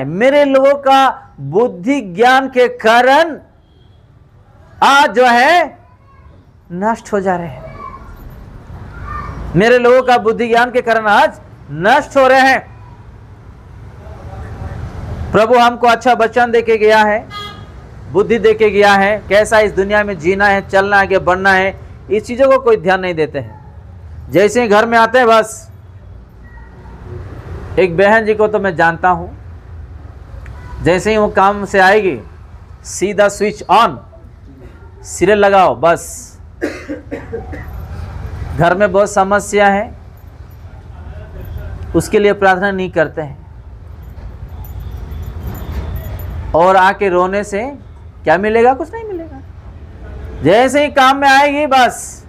है, मेरे लोगों का बुद्धि ज्ञान के कारण आज जो है नष्ट हो जा रहे हैं। मेरे लोगों का बुद्धि ज्ञान के कारण आज नष्ट हो रहे हैं। प्रभु हमको अच्छा वचन देके गया है, बुद्धि देके गया है, कैसा इस दुनिया में जीना है, चलना है, आगे बढ़ना है, इस चीजों को कोई ध्यान नहीं देते हैं। जैसे ही घर में आते हैं, बस एक बहन जी को तो मैं जानता हूं, जैसे ही वो काम से आएगी सीधा स्विच ऑन, सीरियल लगाओ, बस। घर में बहुत समस्या है, उसके लिए प्रार्थना नहीं करते हैं, और आके रोने से क्या मिलेगा? कुछ नहीं मिलेगा। जैसे ही काम में आएगी, बस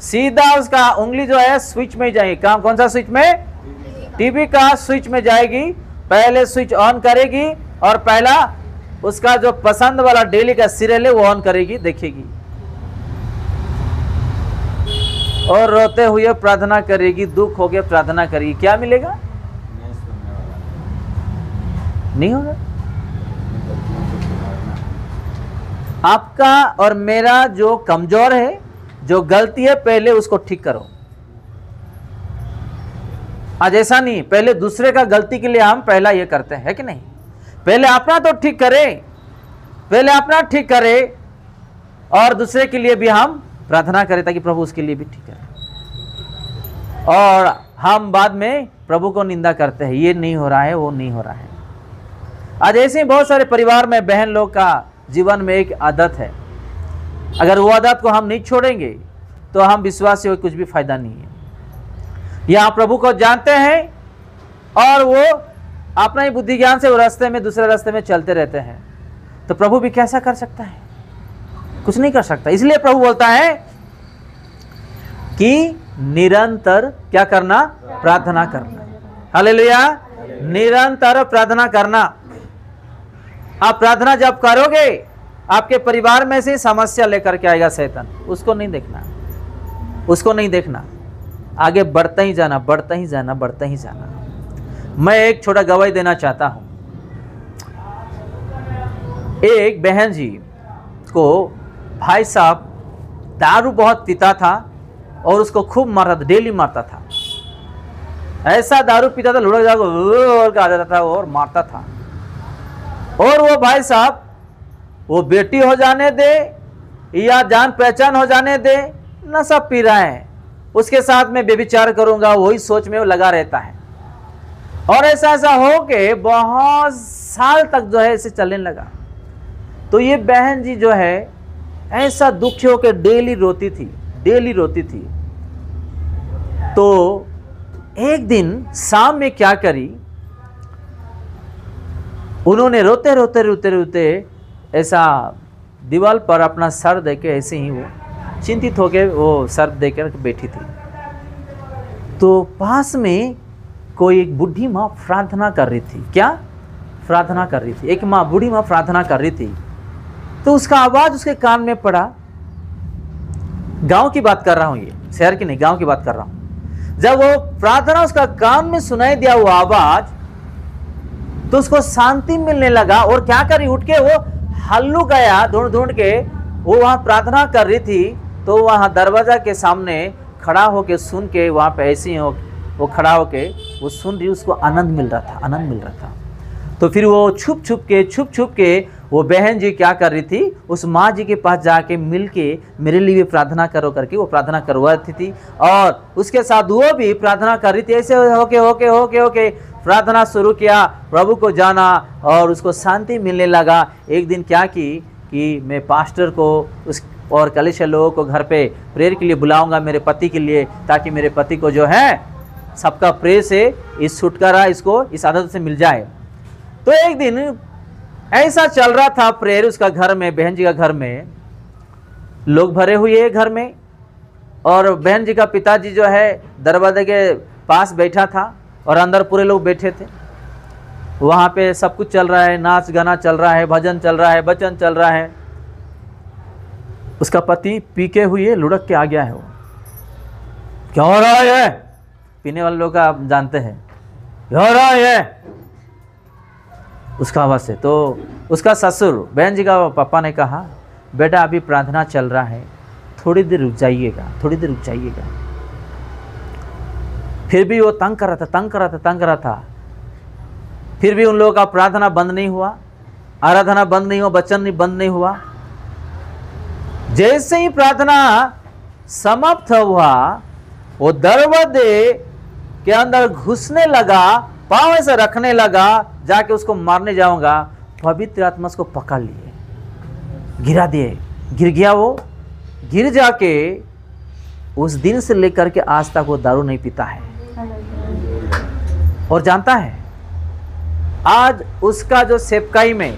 सीधा उसका उंगली जो है स्विच में जाएगी। काम कौन सा स्विच में? टीवी का स्विच में जाएगी। पहले स्विच ऑन करेगी और पहला उसका जो पसंद वाला डेली का सीरियल है वो ऑन करेगी, देखेगी, और रोते हुए प्रार्थना करेगी, दुख हो गया प्रार्थना करेगी। क्या मिलेगा? नहीं होगा। आपका और मेरा जो कमजोर है, जो गलती है, पहले उसको ठीक करो। आज ऐसा नहीं, पहले दूसरे का गलती के लिए हम पहला ये करते हैं कि नहीं? पहले अपना तो ठीक करें, पहले अपना ठीक करें और दूसरे के लिए भी हम प्रार्थना करें ताकि प्रभु उसके लिए भी ठीक करे। और हम बाद में प्रभु को निंदा करते हैं, ये नहीं हो रहा है, वो नहीं हो रहा है। आज ऐसे ही बहुत सारे परिवार में बहन लोग का जीवन में एक आदत है, अगर वो आदत को हम नहीं छोड़ेंगे तो हम विश्वासी हो कुछ भी फायदा नहीं है। यहाँ प्रभु को जानते हैं और वो अपना ही बुद्धि ज्ञान से वो रास्ते में दूसरे रास्ते में चलते रहते हैं, तो प्रभु भी कैसा कर सकता है? कुछ नहीं कर सकता। इसलिए प्रभु बोलता है कि निरंतर क्या करना? प्रार्थना करना। हालेलुया, निरंतर प्रार्थना करना। आप प्रार्थना जब करोगे, आपके परिवार में से समस्या लेकर के आएगा शैतान, उसको नहीं देखना, उसको नहीं देखना, आगे बढ़ते ही जाना, बढ़ते ही जाना, बढ़ते ही जाना। मैं एक छोटा गवाही देना चाहता हूं। एक बहन जी को भाई साहब दारू बहुत पीता था और उसको खूब मारता था, डेली मारता था। ऐसा दारू पीता था, लुढ़क जाकर आ जाता था और मारता था। और वो भाई साहब, वो बेटी हो जाने दे या जान पहचान हो जाने दे, नशा पी रहा है, उसके साथ में व्यभिचार करूंगा, वही सोच में वो लगा रहता है। और ऐसा ऐसा हो के बहुत साल तक जो है इसे चलने लगा। तो ये बहन जी जो है ऐसा दुखी होकर डेली रोती थी, डेली रोती थी। तो एक दिन शाम में क्या करी, उन्होंने रोते रोते रोते रोते ऐसा दीवार पर अपना सर देके ऐसे ही वो चिंतित होकर वो सर देकर बैठी थी। तो पास में कोई एक बूढ़ी माँ प्रार्थना कर रही थी। क्या प्रार्थना कर रही थी? एक माँ, बूढ़ी माँ प्रार्थना कर रही थी। तो उसका आवाज उसके कान में पड़ा। गांव की बात कर रहा हूं, ये शहर की नहीं, गांव की बात कर रहा हूं। जब वो प्रार्थना उसका कान में सुनाई दिया वो आवाज, तो उसको शांति मिलने लगा। और क्या करी, उठ के वो हल्लू गया ढूंढ ढूंढ के, वो वहां प्रार्थना कर रही थी। तो वहां दरवाजा के सामने खड़ा होके सुन के, वहां पे ऐसे ही वो खड़ा होके वो सुन रही, उसको आनंद मिल रहा था, आनंद मिल रहा था। तो फिर वो छुप छुप के वो बहन जी क्या कर रही थी, उस माँ जी के पास जाके मिल के मेरे लिए भी प्रार्थना करो करके वो प्रार्थना करवाती थी। और उसके साथ वो भी प्रार्थना कर रही थी। ऐसे होके होके होके होके प्रार्थना शुरू किया, प्रभु को जाना और उसको शांति मिलने लगा। एक दिन क्या की कि मैं पास्टर को उस और कलीसिया लोगों को घर पे प्रेयर के लिए बुलाऊंगा, मेरे पति के लिए, ताकि मेरे पति को जो है सबका प्रेयर से इस छुटकारा, इसको इस आदत से मिल जाए। तो एक दिन ऐसा चल रहा था प्रेयर उसका घर में, बहन जी का घर में लोग भरे हुए हैं घर में, और बहन जी का पिताजी जो है दरवाजे के पास बैठा था और अंदर पूरे लोग बैठे थे। वहाँ पे सब कुछ चल रहा है, नाच गाना चल रहा है, भजन चल रहा है, वचन चल रहा है। उसका पति पीके हुए लुढ़क के आ गया है। वो क्या हो रहा है, पीने वाले लोग का आप जानते हैं, क्या हो रहा है, उसका आवाज़ से। तो उसका ससुर बहन जी का पापा ने कहा, बेटा अभी प्रार्थना चल रहा है, थोड़ी देर रुक जाइएगा, थोड़ी देर रुक जाइएगा। फिर भी वो तंग कर रहा था। फिर भी उन लोगों का प्रार्थना बंद नहीं हुआ, आराधना बंद नहीं हुआ, वचन बंद नहीं हुआ। जैसे ही प्रार्थना समाप्त हुआ, वो दरवाजे के अंदर घुसने लगा, पांव ऐसे रखने लगा, जाके उसको मारने जाऊंगा, पवित्र आत्मा उसको पकड़ लिए, गिरा दिए, गिर गया। वो गिर जाके उस दिन से लेकर के आज तक वो दारू नहीं पीता है। और जानता है, आज उसका जो सेवकाई में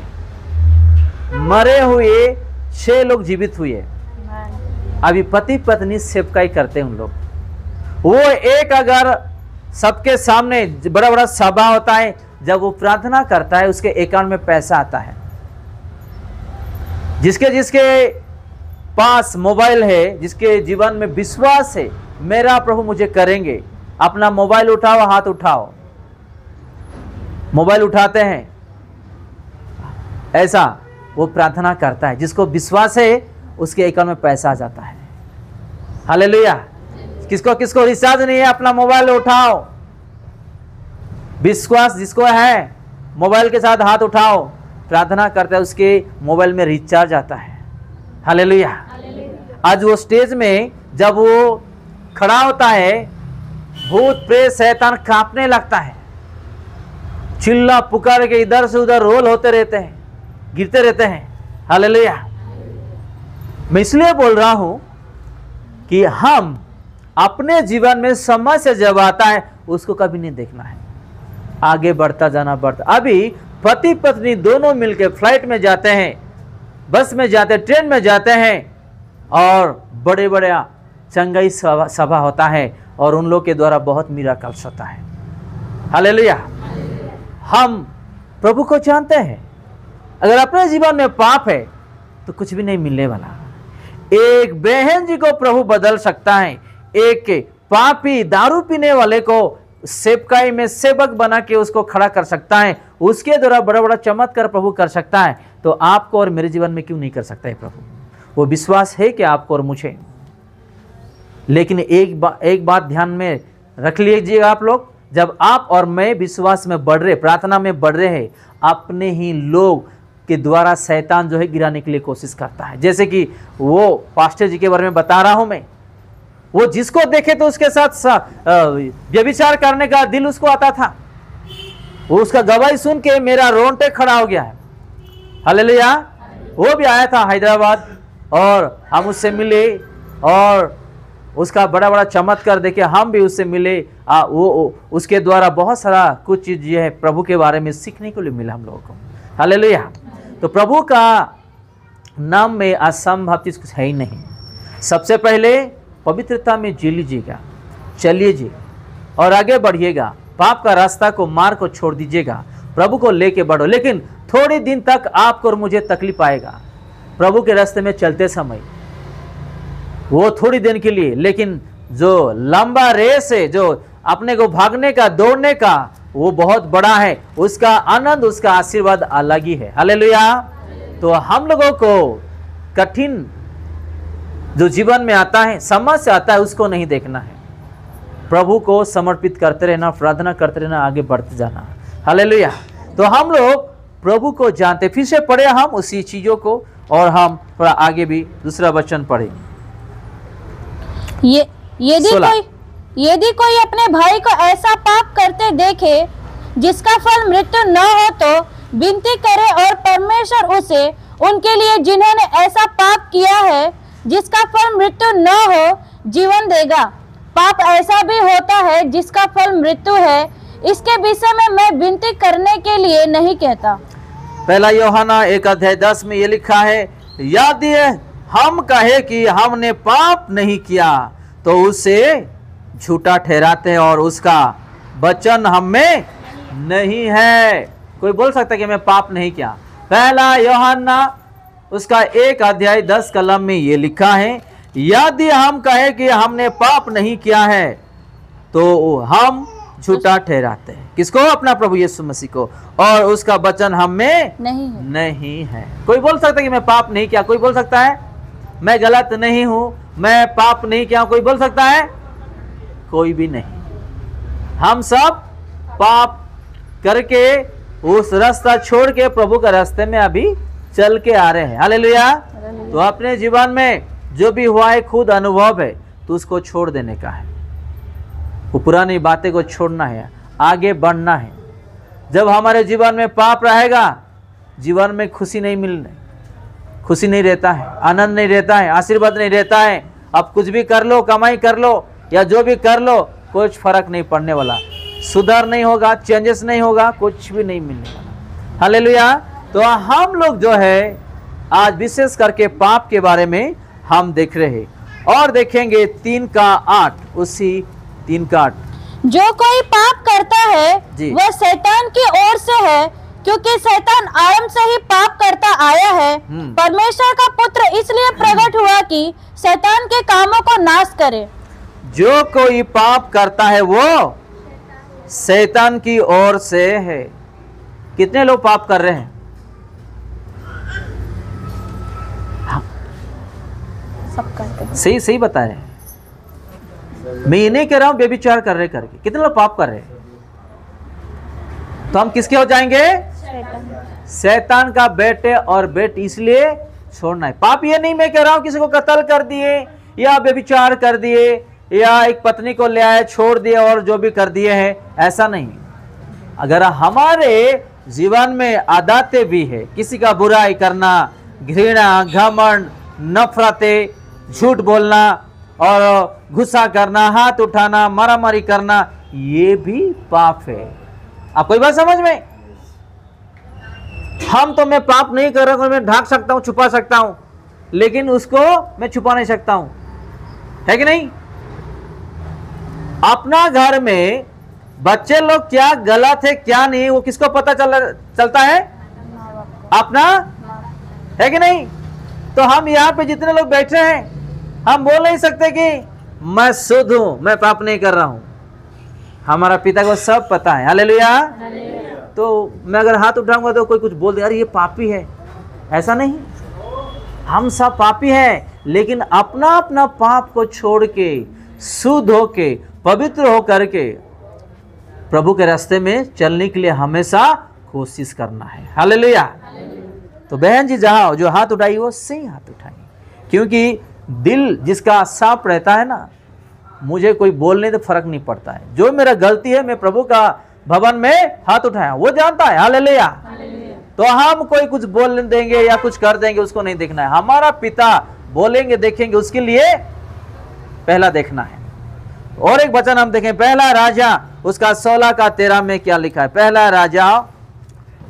मरे हुए 6 लोग जीवित हुए, अभी पति पत्नी सेवकाई करते हैं उन लोग। वो एक अगर सबके सामने बड़ा बड़ा सभा होता है, जब वो प्रार्थना करता है उसके अकाउंट में पैसा आता है। जिसके जिसके पास मोबाइल है, जिसके जीवन में विश्वास है मेरा प्रभु मुझे करेंगे, अपना मोबाइल उठाओ, हाथ उठाओ। मोबाइल उठाते हैं, ऐसा वो प्रार्थना करता है। जिसको विश्वास है उसके अकाउंट में पैसा आ जाता है। हालेलुया। किसको किसको रिचार्ज नहीं है, अपना मोबाइल उठाओ। विश्वास जिसको है मोबाइल के साथ हाथ उठाओ, प्रार्थना करता है, उसके मोबाइल में रिचार्ज आता है। हालेलुया। आज वो स्टेज में जब वो खड़ा होता है, भूत प्रेत शैतान कांपने लगता है, चिल्ला पुकार के इधर से उधर रोल होते रहते हैं, गिरते रहते हैं। हालेलुया। मैं इसलिए बोल रहा हूं कि हम अपने जीवन में समस्या जब आता है उसको कभी नहीं देखना है, आगे बढ़ता जाना बढ़ता। अभी पति पत्नी दोनों मिलकर फ्लाइट में जाते हैं, बस में जाते हैं, ट्रेन में जाते हैं, और बड़े बड़े चंगाई सभा होता है और उन लोग के द्वारा बहुत मिराकल्स होता है। हालेलुया। हम प्रभु को जानते हैं, अगर अपने जीवन में पाप है तो कुछ भी नहीं मिलने वाला। एक बहन जी को प्रभु बदल सकता है, एक पापी दारू पीने वाले को सेवकाई में सेवक बना के उसको खड़ा कर सकता है, उसके द्वारा बड़ा बड़ा चमत्कार प्रभु कर सकता है। तो आपको और मेरे जीवन में क्यों नहीं कर सकता है प्रभु? वो विश्वास है कि आपको और मुझे। लेकिन एक बात ध्यान में रख लीजिएगा आप लोग, जब आप और मैं विश्वास में बढ़ रहे, प्रार्थना में बढ़ रहे हैं, अपने ही लोग के द्वारा शैतान जो है गिराने के लिए कोशिश करता है। जैसे कि वो पास्टर जी के बारे में बता रहा हूं मैं, वो जिसको देखे तो उसके साथ व्यभिचार करने का दिल उसको आता था। वो उसका गवाही सुन के मेरा रोंगटे खड़ा हो गया है। हालेलुया। वो भी आया था हैदराबाद और हम उससे मिले और उसका बड़ा बड़ा चमत्कार देखे हम भी उससे मिले। वो उसके द्वारा बहुत सारा कुछ चीज ये है प्रभु के बारे में सीखने को लिए मिला हम लोगों को। हालेलुया। तो प्रभु का नाम में असंभव चीज कुछ है ही नहीं। सबसे पहले पवित्रता में जी लीजिएगा, चलिए और आगे बढ़िएगा, पाप का रास्ता को मार को छोड़ दीजिएगा, प्रभु को लेके बढ़ो। लेकिन थोड़ी दिन तक आपको और मुझे तकलीफ आएगा प्रभु के रास्ते में चलते समय, वो थोड़ी दिन के लिए। लेकिन जो लंबा रेस है, जो अपने को भागने का, दौड़ने का, वो बहुत बड़ा है। उसका आनंद, उसका आशीर्वाद अलग ही है। हालेलुया। तो हम लोगों को कठिन जो जीवन में आता है, समस्या आता है, उसको नहीं देखना है। प्रभु को समर्पित करते रहना, प्रार्थना करते रहना, आगे बढ़ते जाना। हालेलुया। तो हम लोग प्रभु को जानते। फिर से पढ़े हम उसी चीजों को, और हम थोड़ा आगे भी दूसरा वचन पढ़े। यदि कोई अपने भाई को ऐसा पाप करते देखे जिसका फल मृत्यु न हो, तो विनती करे और परमेश्वर उसे उनके लिए जिन्होंने ऐसा पाप किया है जिसका फल मृत्यु न हो, जीवन देगा। पाप ऐसा भी होता है जिसका फल मृत्यु है, इसके विषय में मैं विनती करने के लिए नहीं कहता। पहला यूहन्ना 1:10 में ये लिखा है, यदि हम कहे कि हमने पाप नहीं किया तो उसे झूठा ठहराते हैं और उसका वचन हम में नहीं है। कोई बोल सकता है कि मैं पाप नहीं किया? पहला यूहन्ना उसका 1:10 में ये लिखा है, यदि हम कहे कि हमने पाप नहीं किया है तो हम झूठा ठहराते हैं। किसको? अपना प्रभु यीशु मसीह को। और उसका वचन हम में नहीं है। कोई बोल सकता है कि मैं पाप नहीं किया? कोई बोल सकता है मैं गलत नहीं हूं, मैं पाप नहीं किया? कोई बोल सकता है? कोई भी नहीं। हम सब पाप करके उस रास्ता छोड़ के प्रभु के रास्ते में अभी चल के आ रहे हैं। हालेलुया। तो अपने जीवन में जो भी हुआ है खुद अनुभव है, तो उसको छोड़ देने का है। वो पुरानी बातें को छोड़ना है, आगे बढ़ना है। जब हमारे जीवन में पाप रहेगा, जीवन में खुशी नहीं रहता है, आनंद नहीं रहता है, आशीर्वाद नहीं रहता है। अब कुछ भी कर लो, कमाई कर लो या जो भी कर लो, कुछ फर्क नहीं पड़ने वाला, सुधार नहीं होगा, चेंजेस नहीं होगा, कुछ भी नहीं मिलने वाला। हालेलुया। तो हम लोग जो है आज विशेष करके पाप के बारे में हम देख रहे हैं और देखेंगे 3:8, उसी 3:8। जो कोई पाप करता है जी। वह शैतान की ओर से है, क्योंकि शैतान आरंभ से ही पाप करता आया है। परमेश्वर का पुत्र इसलिए प्रकट हुआ कि शैतान के कामों को नाश करे। जो कोई पाप करता है वो शैतान की ओर से है। कितने लोग पाप कर रहे हैं? सब करते हैं। सही बता रहे हैं। मैं ये नहीं कह रहा हूं व्यभिचार कर रहे करके। कितने लोग पाप कर रहे हैं? तो हम किसके हो जाएंगे? शैतान का बेटे और बेटी। इसलिए छोड़ना है पाप। ये नहीं मैं कह रहा हूं किसी को कत्ल कर दिए या व्यभिचार कर दिए या एक पत्नी को ले आए छोड़ दिए और जो भी कर दिए हैं, ऐसा नहीं। अगर हमारे जीवन में आदतें भी है, किसी का बुराई करना, घृणा, घमंड, नफरतें, झूठ बोलना और गुस्सा करना, हाथ उठाना, मारामारी करना, ये भी पाप है। आपको ये बात समझ में? हम तो मैं पाप नहीं कर रहा हूं, मैं ढाक सकता हूं, छुपा सकता हूं, लेकिन उसको मैं छुपा नहीं सकता हूं, है कि नहीं? अपना घर में बच्चे लोग क्या गलत है क्या नहीं, वो किसको पता चलता है? अपना, है कि नहीं? तो हम यहाँ पे जितने लोग बैठे हैं, हम बोल नहीं सकते कि मैं शुद्ध हूं, मैं पाप नहीं कर रहा हूं। हमारा पिता को सब पता है। हालेलुया। तो मैं अगर हाथ उठाऊंगा तो कोई कुछ बोल दे, अरे ये पापी है, ऐसा नहीं। हम सब पापी हैं, लेकिन अपना अपना पाप को छोड़ के शुद्ध होके पवित्र होकर के प्रभु के रास्ते में चलने के लिए हमेशा कोशिश करना है। हालेलुया। तो बहन जी जहां जो हाथ उठाई वो सही हाथ उठाई, क्योंकि दिल जिसका साफ रहता है ना, मुझे कोई बोलने तो फर्क नहीं पड़ता है। जो मेरा गलती है, मैं प्रभु का भवन में हाथ उठाया, वो जानता है। हालेलुया। तो हम कोई कुछ बोल देंगे या कुछ कर देंगे, उसको नहीं देखना है। हमारा पिता बोलेंगे देखेंगे, उसके लिए पहला देखना है। और एक वचन हम देखें, पहला राजा उसका 16:13 में क्या लिखा है? पहला राजा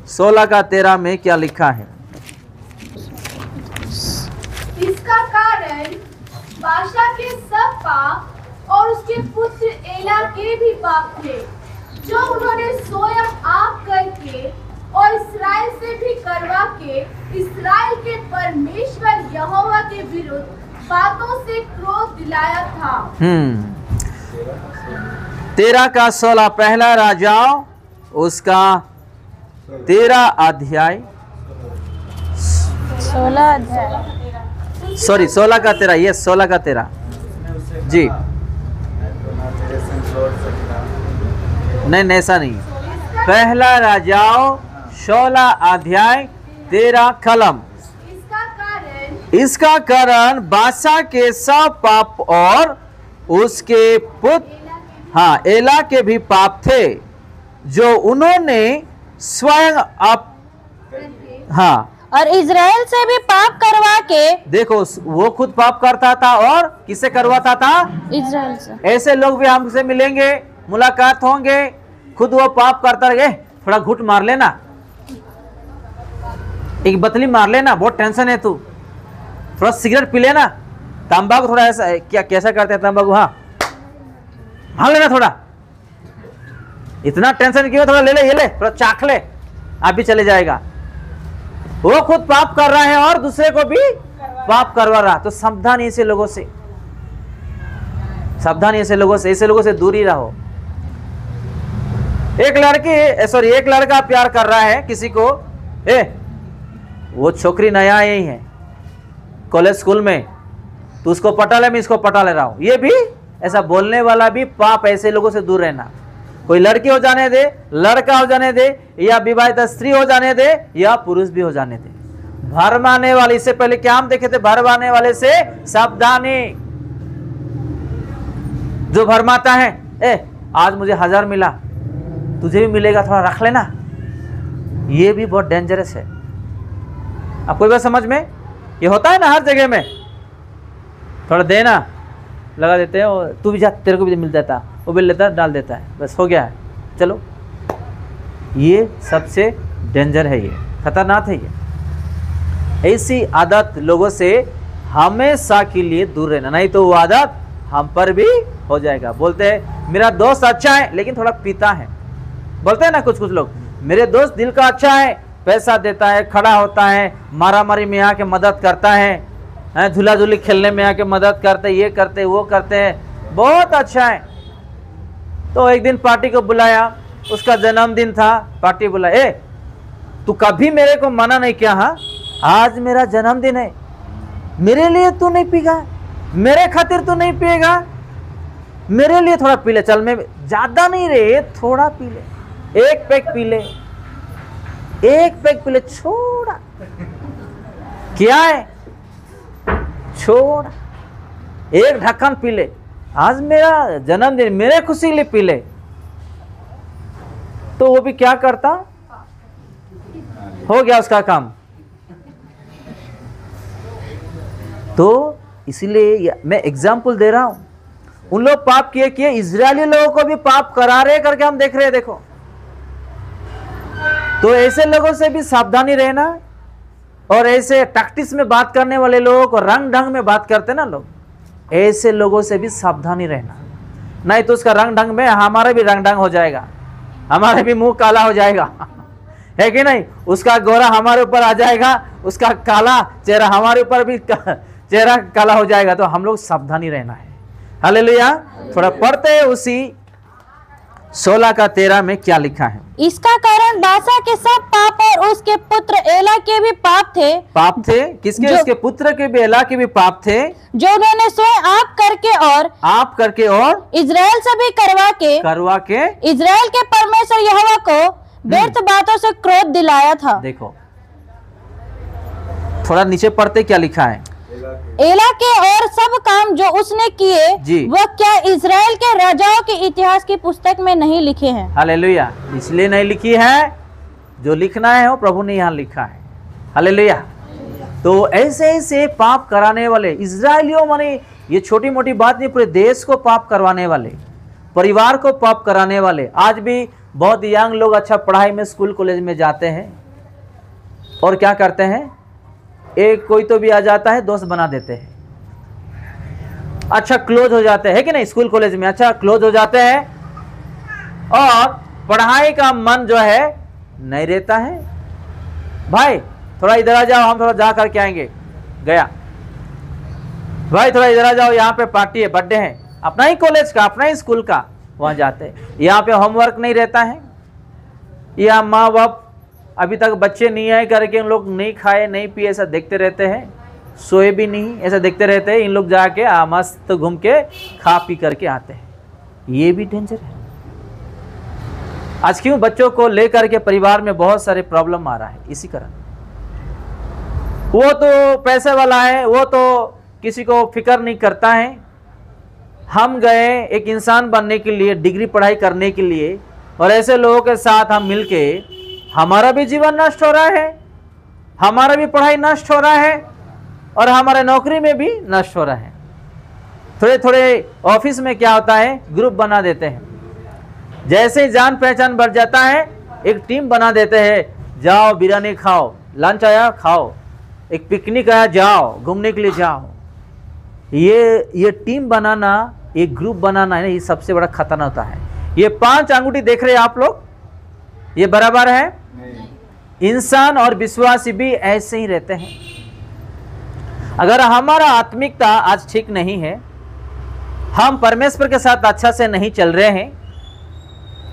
16:13 में क्या लिखा है? इसका कारण बादशाह के सब पाप और उसके पुत्र एला के भी पाप थे, जो उन्होंने स्वयं आप करके और इस्राएल से भी करवा के इस्राएल के परमेश्वर यहोवा के विरुद्ध बातों से क्रोध दिलाया था। 13:16 पहला राजा उसका 13 अध्याय 16 अध्याय सॉरी 16:13, ये 16:13 जी। नहीं ऐसा नहीं। पहला राजाओं 16 अध्याय 13 कलम। इसका कारण बादशाह के सब पाप और उसके पुत्र एला के भी पाप थे, जो उन्होंने स्वयं और इज़राइल से भी पाप करवा के। देखो, वो खुद पाप करता था और किससे करवाता था? इज़राइल से। ऐसे लोग भी हमसे मिलेंगे, मुलाकात होंगे, खुद वो पाप करता रहे। थोड़ा घुट मार लेना, एक बतली मार लेना, बहुत टेंशन है तू, थोड़ा सिगरेट पी लेना, तंबाकू थोड़ा ऐसा क्या कैसा करते हैं तंबाकू, हाँ मान लेना थोड़ा, इतना टेंशन क्यों, थोड़ा ले ले, ये ले, थोड़ा चाख ले, आप भी चले जाएगा। वो खुद पाप कर रहा है और दूसरे को भी पाप करवा रहा। तो सावधान ऐसे लोगों से, सावधान ऐसे लोगों से दूरी रहो। एक लड़का प्यार कर रहा है किसी को, वो छोकरी नया ही है कॉलेज स्कूल में, तो उसको पटा ले, मैं इसको पटा ले रहा हूं, ये भी ऐसा बोलने वाला भी पाप। ऐसे लोगों से दूर रहना। कोई लड़की हो जाने दे, लड़का हो जाने दे, या विवाहित स्त्री हो जाने दे, या पुरुष भी हो जाने दे, भरमाने वाले, इससे पहले क्या हम देखे थे, भरमाने वाले से सावधानी। जो भरमाता है, आज मुझे 1000 मिला, तुझे भी मिलेगा, थोड़ा रख लेना, ये भी बहुत डेंजरस है। आपको ये बात समझ में? ये होता है ना हर जगह में, थोड़ा देना लगा देते हैं, और तू भी जा, तेरे को भी मिल जाता, वो भी लेता डाल देता है, बस हो गया है, चलो। ये सबसे डेंजर है, ये खतरनाक है। ये ऐसी आदत लोगों से हमेशा के लिए दूर रहना, नहीं तो वो आदत हम पर भी हो जाएगा। बोलते हैं मेरा दोस्त अच्छा है लेकिन थोड़ा पीता है, बोलते हैं ना कुछ लोग, मेरे दोस्त दिल का अच्छा है, पैसा देता है, खड़ा होता है, मारा मारी में आके मदद करता है, झूला झूली खेलने में आके मदद करते, ये करते वो करते हैं, बहुत अच्छा है। तो एक दिन पार्टी को बुलाया, उसका जन्मदिन था, पार्टी बुलाया, तू कभी मेरे को मना नहीं किया, हाँ आज मेरा जन्मदिन है, मेरे लिए तू नहीं पीगा, मेरे खातिर तू नहीं पिएगा, मेरे लिए थोड़ा पी ले, चल मैं ज्यादा नहीं रे, थोड़ा पी ले, 1 पैक पी ले, 1 पैक पी ले, छोड़ा क्या है, छोड़, 1 ढक्कन पी ले, आज मेरा जन्मदिन, मेरे खुशी के लिए पी ले। तो वो भी क्या करता, हो गया उसका काम। तो इसीलिए मैं एग्जाम्पल दे रहा हूं, उन लोग पाप किए, इजरायली लोगों को भी पाप करा रहे करके हम देख रहे हैं, देखो। तो ऐसे लोगों से भी सावधानी रहना, और ऐसे टैक्टिक्स में बात करने वाले लोगों को, रंग ढंग में बात करते ना लोग, ऐसे लोगों से भी सावधानी रहना, नहीं तो उसका रंग ढंग में हमारा भी रंग ढंग हो जाएगा, हमारा भी मुंह काला हो जाएगा है कि नहीं, उसका गोरा हमारे ऊपर आ जाएगा, उसका काला चेहरा हमारे ऊपर भी चेहरा काला हो जाएगा। तो हम लोग सावधानी रहना है। हालेलुया। थोड़ा पढ़ते हैं उसी 16 का 13 में क्या लिखा है। इसका कारण बासा के सब पाप और उसके पुत्र एला के भी पाप थे। पाप थे किसके? उसके पुत्र के भी, एला के भी पाप थे, जो उन्होंने स्वयं आप करके और इजराइल से भी करवा के इजराइल के परमेश्वर यहोवा को व्यर्थ बातों से क्रोध दिलाया था। देखो थोड़ा नीचे पढ़ते क्या लिखा है। एला के और सब काम जो उसने किए वह क्या इजराइल के राजाओं के इतिहास की पुस्तक में नहीं लिखे हैं? हालेलुया। इसलिए नहीं लिखी है, जो लिखना है वो प्रभु ने यहाँ लिखा है। हालेलुया। तो ऐसे ऐसे पाप कराने वाले इजराइलियों, माने ये छोटी मोटी बात नहीं, पूरे देश को पाप करवाने वाले, परिवार को पाप कराने वाले। आज भी बहुत यंग लोग अच्छा पढ़ाई में स्कूल कॉलेज में जाते हैं और क्या करते हैं, एक कोई तो भी आ जाता है, दोस्त बना देते हैं, अच्छा क्लोज हो जाते हैं कि नहीं, स्कूल कॉलेज में अच्छा क्लोज हो जाते हैं, और पढ़ाई का मन जो है नहीं रहता है। भाई थोड़ा इधर आ जाओ, हम थोड़ा जा करके आएंगे, गया भाई थोड़ा इधर आ जाओ, यहाँ पे पार्टी है, बर्थडे है, अपना ही कॉलेज का, अपना ही स्कूल का, वहां जाते हैं। यहाँ पे होमवर्क नहीं रहता है, या माँ बाप अभी तक बच्चे नहीं आए करके इन लोग नहीं खाए नहीं पिए ऐसा देखते रहते हैं, सोए भी नहीं ऐसा देखते रहते हैं, इन लोग जाके मस्त घूम के खा पी करके आते हैं। ये भी डेंजर है। आज क्यों बच्चों को लेकर के परिवार में बहुत सारे प्रॉब्लम आ रहा है, इसी कारण। वो तो पैसे वाला है, वो तो किसी को फिक्र नहीं करता है। हम गए एक इंसान बनने के लिए, डिग्री पढ़ाई करने के लिए, और ऐसे लोगों के साथ हम मिलके हमारा भी जीवन नष्ट हो रहा है, हमारा भी पढ़ाई नष्ट हो रहा है, और हमारे नौकरी में भी नष्ट हो रहा है। थोड़े थोड़े ऑफिस में क्या होता है, ग्रुप बना देते हैं, जैसे ही जान पहचान बढ़ जाता है एक टीम बना देते हैं, जाओ बिरयानी खाओ, लंच आया खाओ, एक पिकनिक आया जाओ, घूमने के लिए जाओ। ये टीम बनाना, एक ग्रुप बनाना है ना, ये सबसे बड़ा खतरनाक होता है। ये 5 अंगूठी देख रहे हैं आप लोग, ये बराबर है? इंसान और विश्वासी भी ऐसे ही रहते हैं। अगर हमारा आत्मिकता आज ठीक नहीं है, हम परमेश्वर के साथ अच्छा से नहीं चल रहे हैं,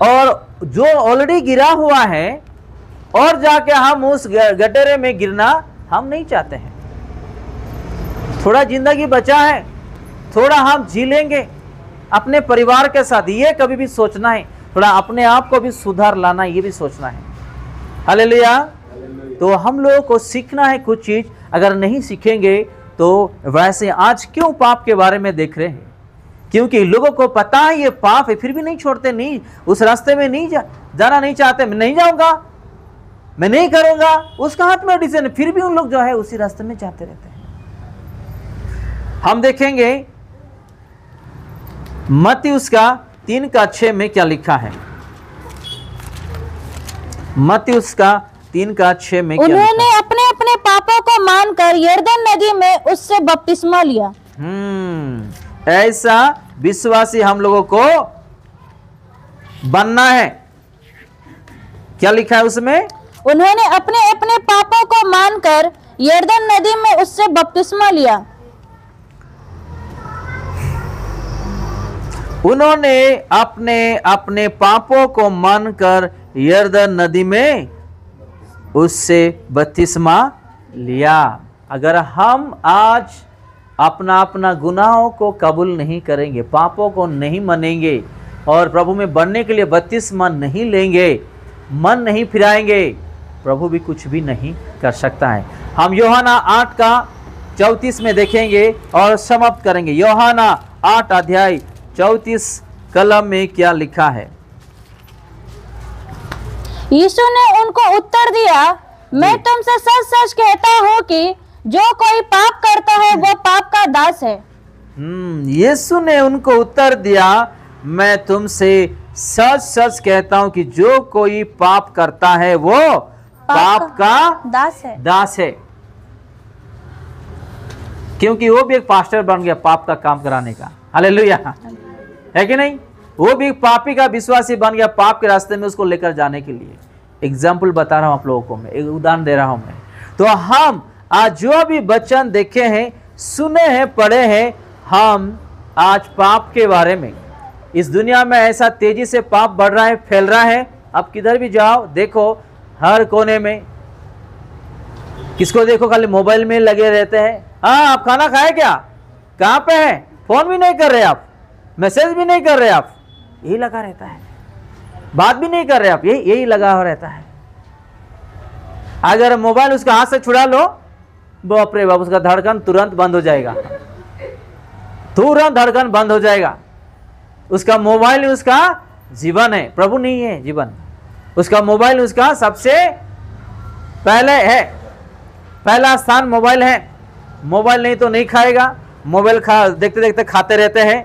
और जो ऑलरेडी गिरा हुआ है और जाके हम उस गड्ढे में गिरना हम नहीं चाहते हैं। थोड़ा जिंदगी बचा है, थोड़ा हम जी लेंगे अपने परिवार के साथ, ये कभी भी सोचना है। थोड़ा अपने आप को भी सुधार लाना, ये भी सोचना है। हालेलुया। तो हम लोगों को सीखना है कुछ चीज, अगर नहीं सीखेंगे तो वैसे आज क्यों पाप के बारे में देख रहे हैं? क्योंकि लोगों को पता है ये पाप है, फिर भी नहीं छोड़ते, नहीं उस रास्ते में नहीं जाना नहीं चाहते। मैं नहीं जाऊंगा, मैं नहीं करूंगा, उसका हाथ में डिसीजन, फिर भी उन लोग जो है उसी रास्ते में जाते रहते हैं। हम देखेंगे मत्ती उसका 3:6 में क्या लिखा है। मत्ती उसका 3:6 में क्या लिखा है? उन्होंने अपने अपने पापों को मानकर यरदन नदी में उससे बपतिस्मा लिया। ऐसा विश्वासी हम लोगों को बनना है। क्या लिखा है उसमें? उन्होंने अपने अपने पापों को मानकर यरदन नदी में उससे बपतिस्मा लिया। उन्होंने अपने अपने पापों को मानकर यरदन नदी में उससे बपतिस्मा लिया। अगर हम आज अपना अपना गुनाहों को कबूल नहीं करेंगे, पापों को नहीं मानेंगे और प्रभु में बढ़ने के लिए बपतिस्मा नहीं लेंगे, मन नहीं फिराएंगे, प्रभु भी कुछ भी नहीं कर सकता है। हम यूहन्ना 8:34 में देखेंगे और समाप्त करेंगे। यूहन्ना 8:34 कलम में क्या लिखा है? यीशु ने उनको उत्तर दिया, मैं तुमसे सच सच कहता हूँ कि जो कोई पाप करता है वो पाप का दास है। यीशु ने उनको उत्तर दिया, मैं तुमसे सच सच कहता हूं कि जो कोई पाप करता है वो पाप का दास है। क्योंकि वो भी एक पास्टर बन गया पाप का काम कराने का। हालेलुया, है कि नहीं? वो भी एक पापी का विश्वासी बन गया पाप के रास्ते में उसको लेकर जाने के लिए। एग्जाम्पल बता रहा हूं आप लोगों को, मैं एक उदाहरण दे रहा हूं मैं। तो हम आज जो भी वचन देखे हैं, सुने हैं, पढ़े हैं, हम आज पाप के बारे में, इस दुनिया में ऐसा तेजी से पाप बढ़ रहा है, फैल रहा है। अब किधर भी जाओ देखो, हर कोने में किसको देखो खाली मोबाइल में लगे रहते हैं। हाँ, आप खाना खाए क्या? कहाँ पे है? फोन भी नहीं कर रहे आप, मैसेज भी नहीं कर रहे आप, यही लगा रहता है। बात भी नहीं कर रहे आप, यही लगा हुआ रहता है। अगर मोबाइल उसका हाथ से छुड़ा लो, बाप रे बाप, उसका धड़कन तुरंत बंद हो जाएगा, तुरंत धड़कन बंद हो जाएगा। उसका मोबाइल उसका जीवन है, प्रभु नहीं है जीवन। उसका मोबाइल उसका सबसे पहले है, पहला स्थान मोबाइल है। मोबाइल नहीं तो नहीं खाएगा। मोबाइल देखते देखते खाते रहते हैं,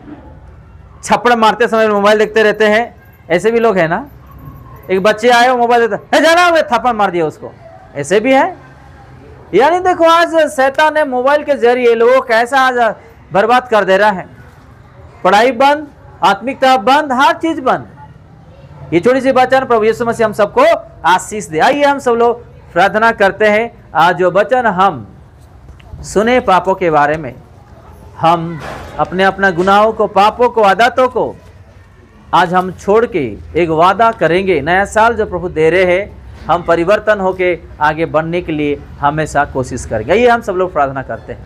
छप्पड़ मारते समय मोबाइल देखते रहते हैं। ऐसे भी लोग हैं ना, एक बच्चे आए हो मोबाइल देते हैं, जाना मैं थप्पड़ मार दिया उसको, ऐसे भी है। यानी देखो आज शैतान ने मोबाइल के जरिए लोगों को कैसा आज बर्बाद कर दे रहा है। पढ़ाई बंद, आत्मिकता बंद, हर चीज बंद। ये छोटी सी वचन प्रभु यीशु मसीह हम सबको आशीष दे। आइए हम सब लोग प्रार्थना करते हैं। आज जो वचन हम सुने पापों के बारे में, हम अपने अपना गुनाहों को, पापों को, आदतों को आज हम छोड़ के एक वादा करेंगे। नया साल जो प्रभु दे रहे हैं, हम परिवर्तन होके आगे बढ़ने के लिए हमेशा कोशिश करेंगे। ये हम सब लोग प्रार्थना करते हैं।